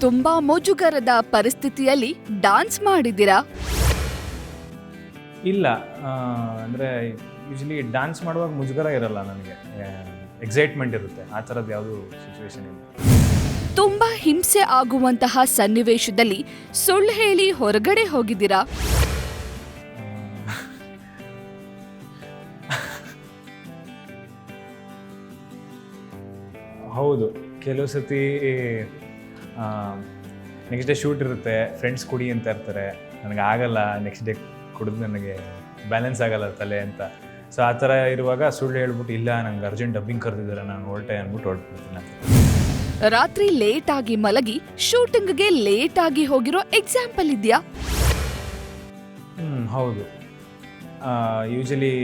ತುಂಬಾ ಮುಜುಗರದ ಪರಿಸ್ಥಿತಿಯಲ್ಲಿ ಡಾನ್ಸ್ ಮಾಡಿದಿರಾ? ಇಲ್ಲ, ಅಂದರೆ ಯೂಶಲಿ ಡ್ಯಾನ್ಸ್ ಮಾಡುವಾಗ ಮುಜುಗರ ಇರಲ್ಲ, ನನಗೆ ಎಕ್ಸೈಟ್ಮೆಂಟ್ ಇರುತ್ತೆ. ಆ ಥರದ್ದು ಯಾವುದೂ ಸಿಚುವೇಶನ್ ಇಲ್ಲ. ತುಂಬಾ ಹಿಂಸೆ ಆಗುವಂತಹ ಸನ್ನಿವೇಶದಲ್ಲಿ ಸುಳ್ಳು ಹೇಳಿ ಹೊರಗಡೆ ಹೋಗಿದ್ದೀರಾ? ಹೌದು, ಕೆಲವು ಸತಿ ನೆಕ್ಸ್ಟ್ ಡೇ ಶೂಟ್ ಇರುತ್ತೆ, ಫ್ರೆಂಡ್ಸ್ ಕುಡಿ ಅಂತ ಇರ್ತಾರೆ, ನನಗೆ ಆಗಲ್ಲ, ನೆಕ್ಸ್ಟ್ ಡೇ ಕುಡಿದು ನನಗೆ ಬ್ಯಾಲೆನ್ಸ್ ಆಗಲ್ಲ ತಲೆ ಅಂತ. ಸೊ ಆ ಥರ ಇರುವಾಗ ಸುಳ್ಳು ಹೇಳ್ಬಿಟ್ಟು, ಇಲ್ಲ ನಂಗೆ ಅರ್ಜೆಂಟ್ ಡಬ್ಬಿಂಗ್ ಕರೆದಿದ್ದಾರೆ, ನಾನು ಹೊರಟೆ ಅಂದ್ಬಿಟ್ಟು ಹೊರಟ್ಬಿಡ್ತೀನಿ. ರಾತ್ರಿ ಲೇಟ್ ಆಗಿ ಮಲಗಿ ಶೂಟಿಂಗ್ಗೆ ಲೇಟ್ ಆಗಿ ಹೋಗಿರೋ ಎಕ್ಸಾಂಪಲ್ ಇದೆಯಾ? ಹೌದು, ಯೂಶಲಿ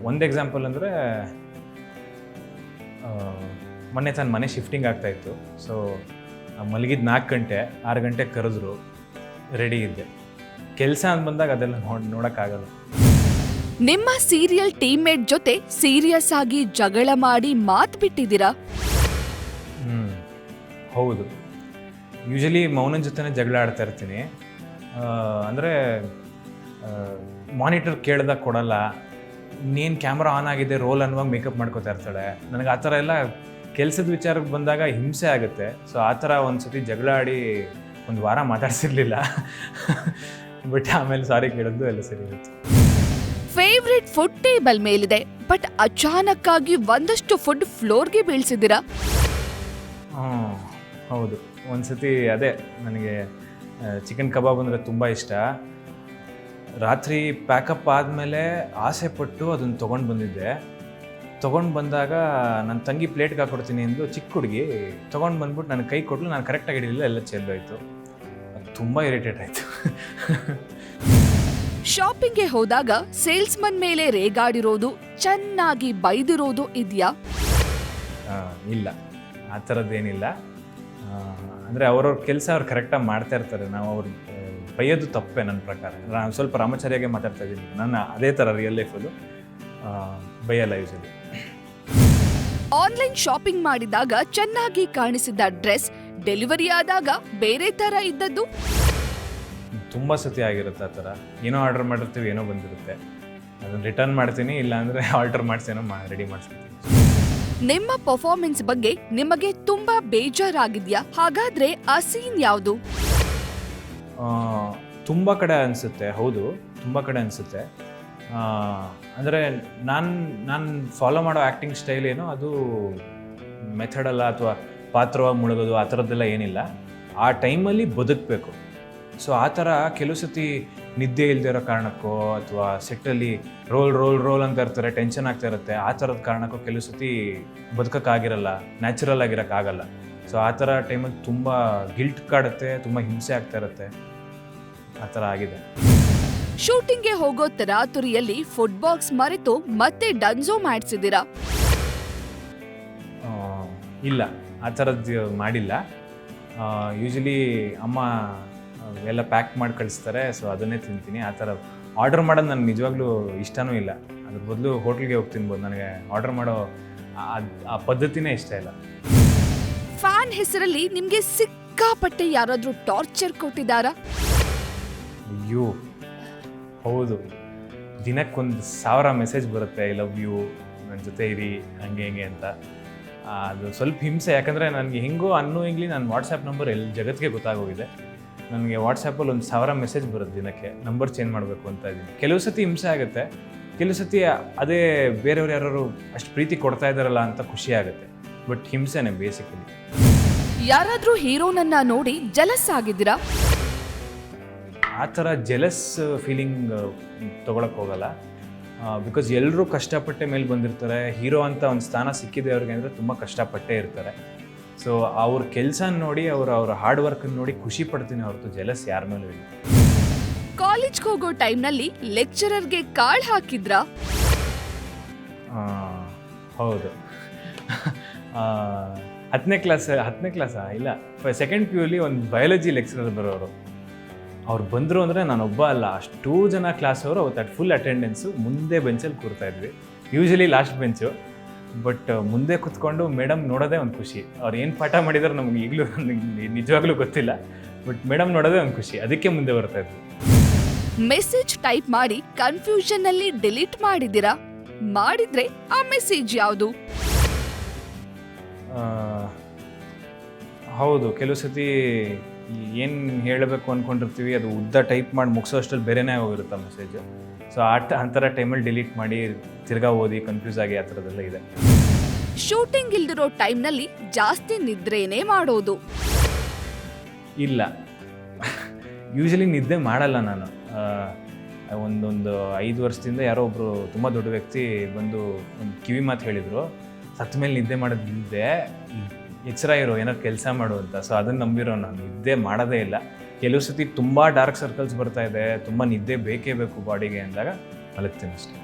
ಒಂದು ಎಕ್ಸಾಂಪಲ್ ಅಂದರೆ, ಮೊನ್ನೆ ತಾನು ಮನೆ ಶಿಫ್ಟಿಂಗ್ ಆಗ್ತಾಯಿತ್ತು. ಸೊ ಮಲಗಿದ್ದು 4 ಗಂಟೆ, 6 ಗಂಟೆಗೆ ಕರೆದ್ರು, ರೆಡಿ ಇದ್ದೆ. ಕೆಲಸ ಅಂತ ಬಂದಾಗ ಅದೆಲ್ಲ ನೋಡೋಕ್ಕಾಗಲ್ಲ. ನಿಮ್ಮ ಸೀರಿಯಲ್ ಟೀಮ್ಮೇಟ್ ಜೊತೆ ಸೀರಿಯಸ್ ಆಗಿ ಜಗಳ ಮಾಡಿ ಮಾತು ಬಿಟ್ಟಿದ್ದೀರಾ? ಹೌದು, ಯೂಶಲಿ ಮೌನನ್ ಜೊತೆನೇ ಜಗಳ ಆಡ್ತಾ ಇರ್ತೀನಿ. ಅಂದರೆ ಮಾನಿಟರ್ ಕೇಳ್ದಾಗ ಕೊಡಲ್ಲ, ಇನ್ನೇನು ಕ್ಯಾಮ್ರಾ ಆನ್ ಆಗಿದೆ ರೋಲ್ ಅನ್ನುವಾಗ ಮೇಕಪ್ ಮಾಡ್ಕೋತಾ ಇರ್ತಾಳೆ. ನನಗೆ ಆ ಥರ ಎಲ್ಲ ಕೆಲಸದ ವಿಚಾರಕ್ಕೆ ಬಂದಾಗ ಹಿಂಸೆ ಆಗುತ್ತೆ. ಸೊ ಆ ಥರ ಒಂದು ಸತಿ ಜಗಳ ಆಡಿ 1 ವಾರ ಮಾತಾಡ್ಸಿರ್ಲಿಲ್ಲ. ಬಟ್ ಆಮೇಲೆ ಸಾರಿ ಕೇಳಿದ್ದು ಎಲ್ಲ ಸರಿ ಇರುತ್ತೆ. ಫೇವ್ರೆಟ್ ಫುಡ್ ಟೇಬಲ್ ಮೇಲಿದೆ, ಬಟ್ ಅಚಾನಕ್ ಆಗಿ ಒಂದಷ್ಟು ಫುಡ್ ಫ್ಲೋರ್ಗೆ ಬೀಳ್ಸಿದ್ದೀರಾ? ಹೌದು, ಒಂದು ಸತಿ ಅದೇ, ನನಗೆ ಚಿಕನ್ ಕಬಾಬ್ ಅಂದರೆ ತುಂಬ ಇಷ್ಟ. ರಾತ್ರಿ ಪ್ಯಾಕಪ್ ಆದಮೇಲೆ ಆಸೆ ಪಟ್ಟು ಅದನ್ನು ತೊಗೊಂಡು ಬಂದಿದ್ದೆ. ತೊಗೊಂಡು ಬಂದಾಗ ನನ್ನ ತಂಗಿ ಪ್ಲೇಟ್ಗೆ ಹಾಕ್ಕೊಡ್ತೀನಿ ಎಂದು ಚಿಕ್ಕ ಹುಡುಗಿ ತೊಗೊಂಡು ಬಂದ್ಬಿಟ್ಟು ನನಗೆ ಕೈ ಕೊಡಲು, ನಾನು ಕರೆಕ್ಟಾಗಿ ಹಿಡಿಲಿಲ್ಲ, ಎಲ್ಲ ಚೆಲ್ಲೋಯ್ತು. ತುಂಬ ಇರಿಟೇಟ್ ಆಯಿತು. ಶಾಪಿಂಗ್ಗೆ ಹೋದಾಗ ಸೇಲ್ಸ್ಮನ್ ಮೇಲೆ ರೇಗಾಡಿರೋದು, ಚೆನ್ನಾಗಿ ಬೈದಿರೋದು ಇದೆಯಾ? ಇಲ್ಲ, ಆ ಥರದ್ದೇನಿಲ್ಲ. ಅಂದರೆ ಅವ್ರವ್ರ ಕೆಲಸ ಅವ್ರು ಕರೆಕ್ಟಾಗಿ ಮಾಡ್ತಾ ಇರ್ತಾರೆ. ನಾವು ಅವ್ರು ಬೈಯೋದು ತಪ್ಪೇ ನನ್ನ ಪ್ರಕಾರ. ನಾನು ಸ್ವಲ್ಪ ರಾಮಚಾರ್ಯಾಗೆ ಮಾತಾಡ್ತಾ ಇದ್ದೀನಿ, ನಾನು ಅದೇ ಥರ ರಿಯಲ್ ಲೈಫಲ್ಲೂ ಬೈಯಲ್ಲ ಯೂಶಲಿ. ಆನ್ಲೈನ್ ಶಾಪಿಂಗ್ ಮಾಡಿದಾಗ ಚೆನ್ನಾಗಿ ಕಾಣಿಸಿದ್ದ ಡ್ರೆಸ್ ಡೆಲಿವರಿ ಆದಾಗ ಬೇರೆ ಥರ ಇದ್ದದ್ದು? ತುಂಬ ಸತಿ ಆಗಿರುತ್ತೆ ಆ ಥರ. ಏನೋ ಆರ್ಡರ್ ಮಾಡಿರ್ತೀವಿ, ಏನೋ ಬಂದಿರುತ್ತೆ, ಅದನ್ನು ರಿಟರ್ನ್ ಮಾಡ್ತೀನಿ, ಇಲ್ಲಾಂದರೆ ಆಲ್ಟರ್ ಮಾಡಿಸೇನೋ ರೆಡಿ ಮಾಡಿಸ್ತೀನಿ. ನಿಮ್ಮ ಪರ್ಫಾರ್ಮೆನ್ಸ್ ಬಗ್ಗೆ ನಿಮಗೆ ತುಂಬಾ ಬೇಜಾರಾಗಿದ್ಯಾ? ಹಾಗಾದ್ರೆ ಆ ಸೀನ್ ಯಾವುದು? ತುಂಬ ಕಡೆ ಅನಿಸುತ್ತೆ. ಹೌದು, ತುಂಬ ಕಡೆ ಅನಿಸುತ್ತೆ. ಅಂದರೆ ನಾನು ಫಾಲೋ ಮಾಡೋ ಆ್ಯಕ್ಟಿಂಗ್ ಸ್ಟೈಲ್ ಏನೋ ಅದು ಮೆಥಡಲ್ಲ, ಅಥವಾ ಪಾತ್ರವಾಗಿ ಮುಳುಗೋದು ಆ ಥರದ್ದೆಲ್ಲ ಏನಿಲ್ಲ. ಆ ಟೈಮಲ್ಲಿ ಬದುಕಬೇಕು. ಸೊ ಆ ಥರ ಕೆಲವು ಸತಿ ನಿದ್ದೆ ಇಲ್ಲದೆ ಇರೋ ಕಾರಣಕ್ಕೋ, ಅಥವಾ ಸೆಟ್ಟಲ್ಲಿ ರೋಲ್ ಅಂತ ಇರ್ತಾರೆ, ಟೆನ್ಷನ್ ಆಗ್ತಾ ಇರುತ್ತೆ, ಆ ಥರದ ಕಾರಣಕ್ಕೋ ಕೆಲವು ಸತಿ ಬದುಕೋಕ್ಕಾಗಿರಲ್ಲ, ನ್ಯಾಚುರಲ್ ಆಗಿರೋಕ್ಕಾಗಲ್ಲ. ಸೊ ಆ ಥರ ಟೈಮಲ್ಲಿ ತುಂಬ ಗಿಲ್ಟ್ ಕಾಡುತ್ತೆ, ತುಂಬ ಹಿಂಸೆ ಆಗ್ತಾ ಇರುತ್ತೆ. ಆ ಥರ ಆಗಿದೆ. ಶೂಟಿಂಗ್ಗೆ ಹೋಗೋ ತರಾತುರಿಯಲ್ಲಿ ಫುಡ್ ಬಾಕ್ಸ್ ಮರೆತು ಮತ್ತೆ ಡನ್ಸೋ ಮಾಡಿಸಿದ್ದೀರಾ? ಇಲ್ಲ, ಆ ಥರದ್ದು ಮಾಡಿಲ್ಲ. ಯೂಶಲಿ ಅಮ್ಮ ಎಲ್ಲ ಪ್ಯಾಕ್ ಮಾಡಿ ಕಳಿಸ್ತಾರೆ, ಸೊ ಅದನ್ನೇ ತಿಂತೀನಿ. ಆ ಥರ ಆರ್ಡರ್ ಮಾಡೋದು ನನಗೆ ನಿಜವಾಗ್ಲೂ ಇಷ್ಟನೂ ಇಲ್ಲ. ಅದ್ರ ಬದಲು ಹೋಟ್ಲಿಗೆ ಹೋಗಿ ತಿನ್ಬೋದು. ನನಗೆ ಆರ್ಡರ್ ಮಾಡೋ ಆ ಪದ್ಧತಿನೇ ಇಷ್ಟ ಇಲ್ಲ. ಫ್ಯಾನ್ ಹೆಸರಲ್ಲಿ ನಿಮಗೆ ಸಿಕ್ಕಾಪಟ್ಟೆ ಯಾರಾದರೂ ಟಾರ್ಚರ್ ಕೊಟ್ಟಿದ್ದಾರಾ? ಅಯ್ಯೋ ಹೌದು, ದಿನಕ್ಕೊಂದು 1000 ಮೆಸೇಜ್ ಬರುತ್ತೆ, ಐ ಲವ್ ಯು, ನನ್ನ ಜೊತೆ ಇರಿ, ಹಂಗೆ ಹಿಂಗೆ ಅಂತ. ಅದು ಸ್ವಲ್ಪ ಹಿಂಸೆ. ಯಾಕಂದರೆ ನನಗೆ ಹೆಂಗೋ ಅನ್ನೋಯಿಂಗ್ಲಿ ನನ್ನ ವಾಟ್ಸಪ್ ನಂಬರ್ ಜಗತ್ತಿಗೆ ಗೊತ್ತಾಗೋಗಿದೆ. ನನಗೆ ವಾಟ್ಸಪ್ಪಲ್ಲಿ 1000 ಮೆಸೇಜ್ ಬರುತ್ತೆ ದಿನಕ್ಕೆ, ನಂಬರ್ ಚೇಂಜ್ ಮಾಡಬೇಕು ಅಂತ ಇದ್ದೀನಿ. ಕೆಲವು ಸತಿ ಹಿಂಸೆ ಆಗುತ್ತೆ, ಕೆಲವು ಸತಿ ಅದೇ ಬೇರೆಯವ್ರು ಯಾರು ಅಷ್ಟು ಪ್ರೀತಿ ಕೊಡ್ತಾ ಇದ್ದಾರಲ್ಲ ಅಂತ ಖುಷಿ ಆಗುತ್ತೆ. ಬಟ್ ಹಿಂಸೆನೇ ಬೇಸಿಕಲಿ. ಯಾರಾದರೂ ಹೀರೋನನ್ನ ನೋಡಿ ಜಲಸ್ ಆಗಿದ್ದೀರಾ? ಆ ಥರ ಜೆಲಸ್ ಫೀಲಿಂಗ್ ತೊಗೊಳಕ್ಕೆ ಹೋಗಲ್ಲ. ಬಿಕಾಸ್ ಎಲ್ಲರೂ ಕಷ್ಟಪಟ್ಟೆ ಮೇಲೆ ಬಂದಿರ್ತಾರೆ. ಹೀರೋ ಅಂತ ಒಂದು ಸ್ಥಾನ ಸಿಕ್ಕಿದೆ ಅವ್ರಿಗೆ ಅಂದರೆ ತುಂಬ ಕಷ್ಟಪಟ್ಟೇ ಇರ್ತಾರೆ. ಸೊ ಅವ್ರ ಕೆಲಸ ನೋಡಿ, ಅವ್ರ ಹಾರ್ಡ್ ವರ್ಕನ್ನು ನೋಡಿ ಖುಷಿ ಪಡ್ತೀನಿ ಹೊರತು ಜೆಲಸ್ ಯಾರ ಮೇಲೂ ಇಲ್ಲ. ಕಾಲೇಜ್ಗೆ ಹೋಗೋ ಟೈಮ್ನಲ್ಲಿ ಲೆಕ್ಚರರ್ಗೆ ಕಾಳು ಹಾಕಿದ್ರಾ? ಹೌದು, 10ನೇ ಕ್ಲಾಸಾ ಇಲ್ಲ, 2nd PU ಒಂದು ಬಯಾಲಜಿ ಲೆಕ್ಚರರ್ ಬರೋರು. ಅವ್ರು ಬಂದರು ಅಂದರೆ ನಾನೊಬ್ಬ ಅಲ್ಲ, ಅಷ್ಟೂ ಜನ ಕ್ಲಾಸ್ ಅವರು ಅವತ್ತು ಫುಲ್ ಅಟೆಂಡೆನ್ಸು ಮುಂದೆ ಬೆಂಚಲ್ಲಿ ಕೂರ್ತಾ ಇದ್ವಿ. Usually last bench. ಬಟ್ ಮುಂದೆ ಕುತ್ಕೊಂಡು ಮೇಡಮ್ ನೋಡೋದೇ ಒಂದು ಖುಷಿ. ಅವ್ರು ಏನು ಪಾಠ ಮಾಡಿದಾರೆ ನಮ್ಗೆ ಈಗಲೂ ನಿಜವಾಗ್ಲೂ ಗೊತ್ತಿಲ್ಲ, ಬಟ್ ಮೇಡಮ್ ನೋಡೋದೇ ಒಂದು ಖುಷಿ, ಅದಕ್ಕೆ ಮುಂದೆ ಬರ್ತಾ ಇದ್ವಿ. ಮೆಸೇಜ್ ಟೈಪ್ ಮಾಡಿ ಕನ್ಫ್ಯೂಷನ್ ಅಲ್ಲಿ ಡಿಲೀಟ್ ಮಾಡಿದಿರಾ? ಮಾಡಿದ್ರೆ ಆ ಮೆಸೇಜ್ ಯಾವುದು? ಹೌದು, ಕೆಲವು ಸತಿ ಏನು ಹೇಳಬೇಕು ಅಂದ್ಕೊಂಡಿರ್ತೀವಿ ಅದು ಉದ್ದ ಟೈಪ್ ಮಾಡಿ ಮುಗಿಸೋ ಅಷ್ಟರಲ್ಲಿ ಬೇರೆನೇ ಹೋಗಿರುತ್ತೆ ಮೆಸೇಜು. ಸೊ ಆ ಥರ ಟೈಮಲ್ಲಿ ಡಿಲೀಟ್ ಮಾಡಿ ತಿರ್ಗಾ ಓದಿ ಕನ್ಫ್ಯೂಸ್ ಆಗಿ ಆ ಥರದ್ದೆಲ್ಲ ಇದೆ. ಶೂಟಿಂಗ್ ಇಲ್ದಿರೋ ಟೈಮ್ನಲ್ಲಿ ಜಾಸ್ತಿ ನಿದ್ರೇನೇ ಮಾಡೋದು? ಇಲ್ಲ, ಯೂಶಲಿ ನಿದ್ದೆ ಮಾಡಲ್ಲ ನಾನು. ಒಂದೊಂದು 5 ವರ್ಷದಿಂದ ಯಾರೋ ಒಬ್ಬರು ತುಂಬ ದೊಡ್ಡ ವ್ಯಕ್ತಿ ಬಂದು ಒಂದು ಕಿವಿ ಮಾತು ಹೇಳಿದರು, ಸತ್ತ ಮೇಲೆ ನಿದ್ದೆ ಮಾಡೋದು ನಿದ್ದೆ, ಎಚ್ಚರ ಇರೋ, ಏನಾದ್ರು ಕೆಲಸ ಮಾಡು ಅಂತ. ಸೊ ಅದನ್ನು ನಂಬಿರೋ ನಾನು ನಿದ್ದೆ ಮಾಡೋದೇ ಇಲ್ಲ. ಕೆಲವು ಸತಿ ತುಂಬ ಡಾರ್ಕ್ ಸರ್ಕಲ್ಸ್ ಬರ್ತಾ ಇದೆ, ತುಂಬ ನಿದ್ದೆ ಬೇಕೇ ಬೇಕು ಬಾಡಿಗೆ ಅಂದಾಗ ಮಲಗ್ತೀನಿ ಅಷ್ಟೇ.